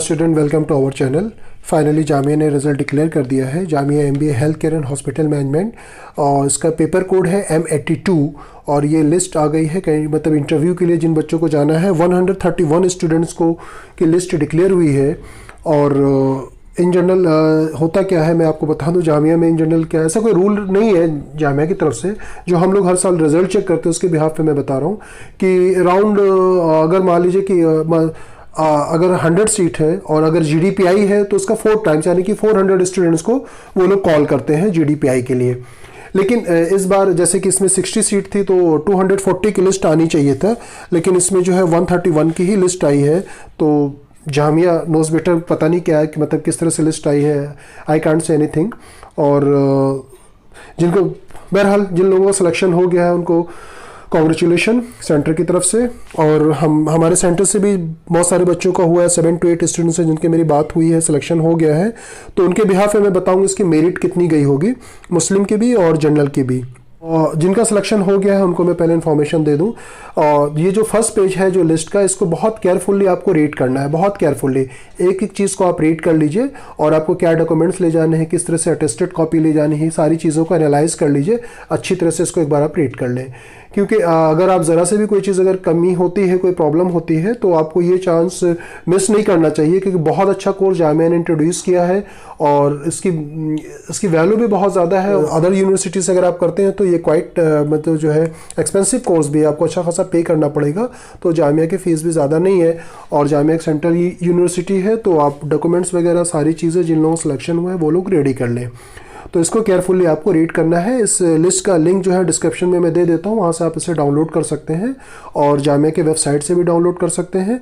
Student, welcome to our channel. Finally Jamia ने result declare कर दिया है। Jamia MBA health care and hospital management, और इसका पेपर कोड है M82। और ये लिस्ट आ गई है कहीं, मतलब इंटरव्यू के लिए जिन बच्चों को जाना है 131 स्टूडेंट्स को की लिस्ट डिक्लेयर हुई है। और इन जनरल होता क्या है मैं आपको बता दूं, जामिया में इन जनरल क्या, ऐसा कोई रूल नहीं है जामिया की तरफ से। जो हम लोग हर साल रिजल्ट चेक करते हैं उसके बिहाफ पे मैं बता रहा हूँ कि अराउंड अगर मान लीजिए कि अगर 100 सीट है और अगर GDPI है तो उसका 4 टाइम्स यानी कि 400 स्टूडेंट्स को वो लोग कॉल करते हैं GDPI के लिए। लेकिन इस बार जैसे कि इसमें 60 सीट थी तो 240 की लिस्ट आनी चाहिए था, लेकिन इसमें जो है 131 की ही लिस्ट आई है। तो जामिया नोज बेटर, पता नहीं क्या है कि मतलब किस तरह से लिस्ट आई है, आई कांट से एनीथिंग। और जिनको बहरहाल जिन लोगों का सिलेक्शन हो गया है उनको कॉन्ग्रेचुलेशन सेंटर की तरफ से। और हमारे सेंटर से भी बहुत सारे बच्चों का हुआ है, 7 to 8 स्टूडेंट्स हैं जिनके मेरी बात हुई है, सिलेक्शन हो गया है। तो उनके बिहाफ में मैं बताऊंगा इसकी मेरिट कितनी गई होगी, मुस्लिम की भी और जनरल की भी। और जिनका सिलेक्शन हो गया है उनको मैं पहले इन्फॉर्मेशन दे दूं। और ये जो फर्स्ट पेज है जो लिस्ट का, इसको बहुत केयरफुल्ली आपको रीड करना है, बहुत केयरफुल्ली एक एक चीज़ को आप रीड कर लीजिए। और आपको क्या डॉक्यूमेंट्स ले जाने हैं, किस तरह से अटेस्टेड कॉपी ले जानी है, सारी चीज़ों को एनालाइज कर लीजिए अच्छी तरह से। इसको एक बार आप रीड कर लें, क्योंकि अगर आप ज़रा से भी कोई चीज़ अगर कमी होती है, कोई प्रॉब्लम होती है, तो आपको ये चांस मिस नहीं करना चाहिए। क्योंकि बहुत अच्छा कोर्स जामिया ने इंट्रोड्यूस किया है और इसकी वैल्यू भी बहुत ज़्यादा है। अदर यूनिवर्सिटी से अगर आप करते हैं तो ये क्वाइट मतलब जो है एक्सपेंसिव कोर्स भी है, आपको अच्छा खासा पे करना पड़ेगा। तो जामिया की फ़ीस भी ज़्यादा नहीं है और जामिया एक सेंट्रल यूनिवर्सिटी है। तो आप डॉक्यूमेंट्स वगैरह सारी चीज़ें जिन लोगों का सिलेक्शन हुआ है वो लोग रेडी कर लें। तो इसको केयरफुली आपको रीड करना है। इस लिस्ट का लिंक जो है डिस्क्रिप्शन में मैं दे देता हूँ, वहाँ से आप इसे डाउनलोड कर सकते हैं और जामिया के वेबसाइट से भी डाउनलोड कर सकते हैं।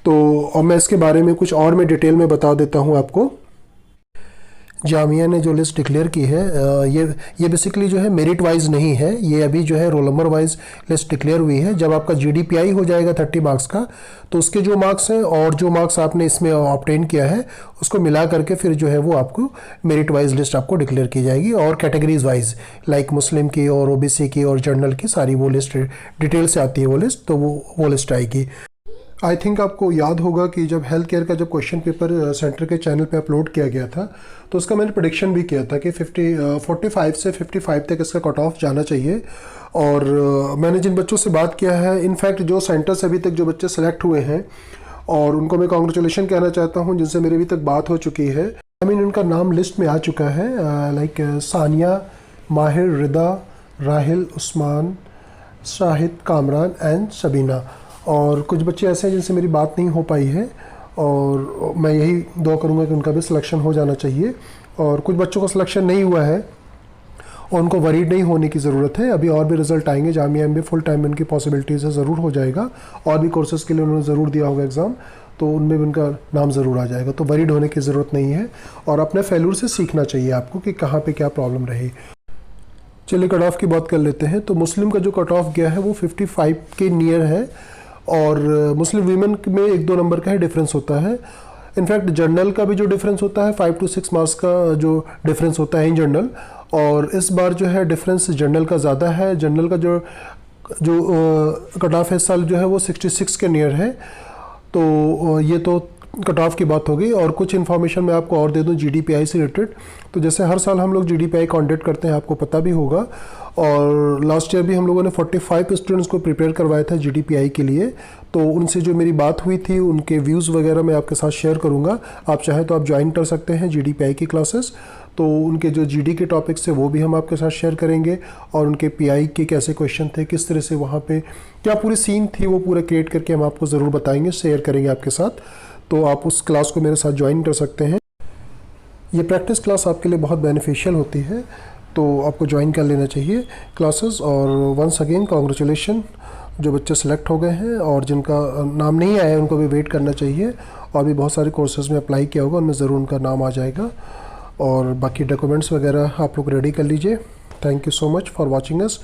तो और मैं इसके बारे में कुछ और मैं डिटेल में बता देता हूँ आपको। जामिया ने जो लिस्ट डिक्लेयर की है ये बेसिकली जो है मेरिट वाइज नहीं है, ये अभी जो है roll number wise list declare हुई है। जब आपका GDPI हो जाएगा 30 मार्क्स का, तो उसके जो मार्क्स हैं और जो मार्क्स आपने इसमें ऑब्टेन किया है उसको मिला करके फिर जो है वो आपको मेरिट वाइज लिस्ट आपको डिक्लेयर की जाएगी। और कैटेगरीज वाइज लाइक मुस्लिम की और OBC की और जनरल की सारी वो लिस्ट डिटेल से आती है वो लिस्ट, तो वो लिस्ट आएगी। आई थिंक आपको याद होगा कि जब हेल्थ केयर का जब क्वेश्चन पेपर सेंटर के चैनल पे अपलोड किया गया था तो उसका मैंने प्रेडिक्शन भी किया था कि 45 से 55 तक इसका कट ऑफ जाना चाहिए। और मैंने जिन बच्चों से बात किया है, इनफैक्ट जो सेंटर से अभी तक जो बच्चे सेलेक्ट हुए हैं और उनको मैं कॉन्ग्रेचुलेशन कहना चाहता हूँ, जिनसे मेरी अभी तक बात हो चुकी है। आई मीन उनका नाम लिस्ट में आ चुका है, लाइक सानिया, माहिर, रिदा, राहिल, उस्मान, शाहिद, कामरान एंड सबीना। और कुछ बच्चे ऐसे हैं जिनसे मेरी बात नहीं हो पाई है और मैं यही दुआ करूंगा कि उनका भी सिलेक्शन हो जाना चाहिए। और कुछ बच्चों का सिलेक्शन नहीं हुआ है और उनको वरीड नहीं होने की ज़रूरत है। अभी और भी रिजल्ट आएंगे, जामिया MBA फुल टाइम में उनकी पॉसिबिलिटीज़ है, ज़रूर हो जाएगा। और भी कोर्सेज़ के लिए उन्होंने ज़रूर दिया होगा एग्ज़ाम, तो उनमें भी उनका नाम ज़रूर आ जाएगा। तो वरीड होने की ज़रूरत नहीं है और अपने फेल्यूर से सीखना चाहिए आपको कि कहाँ पर क्या प्रॉब्लम रही। चलिए कट ऑफ की बात कर लेते हैं। तो मुस्लिम का जो कट ऑफ गया है वो 55 के नियर है और मुस्लिम वीमेन में 1-2 नंबर का ही डिफरेंस होता है। इनफैक्ट जनरल का भी जो डिफरेंस होता है 5 to 6 मार्क्स का जो डिफरेंस होता है इन जनरल, और इस बार जो है डिफरेंस जनरल का ज़्यादा है। जनरल का जो कट ऑफ इस साल जो है वो 66 के नियर है। तो ये तो कट ऑफ की बात हो गई। और कुछ इन्फॉर्मेशन मैं आपको और दे दूं GDPI से रिलेटेड। तो जैसे हर साल हम लोग GDPI कॉन्डक्ट करते हैं, आपको पता भी होगा। और लास्ट ईयर भी हम लोगों ने 45 स्टूडेंट्स को प्रिपेयर करवाया था GDPI के लिए। तो उनसे जो मेरी बात हुई थी, उनके व्यूज़ वगैरह मैं आपके साथ शेयर करूंगा। आप चाहें तो आप ज्वाइन कर सकते हैं GDPI की क्लासेस। तो उनके जो GD के टॉपिक्स थे वो भी हम आपके साथ शेयर करेंगे और उनके PI के कैसे क्वेश्चन थे, किस तरह से वहाँ पे क्या पूरी सीन थी, वो पूरा क्रिएट करके हम आपको ज़रूर बताएंगे, शेयर करेंगे आपके साथ। तो आप उस क्लास को मेरे साथ ज्वाइन कर सकते हैं। ये प्रैक्टिस क्लास आपके लिए बहुत बेनिफिशियल होती है, तो आपको ज्वाइन कर लेना चाहिए क्लासेस। और वंस अगेन कॉन्ग्रेचुलेशन जो बच्चे सेलेक्ट हो गए हैं, और जिनका नाम नहीं आया है उनको भी वेट करना चाहिए। और भी बहुत सारे कोर्सेज़ में अप्लाई किया होगा, उनमें ज़रूर उनका नाम आ जाएगा। और बाकी डॉक्यूमेंट्स वगैरह आप लोग रेडी कर लीजिए। Thank you so much for watching us.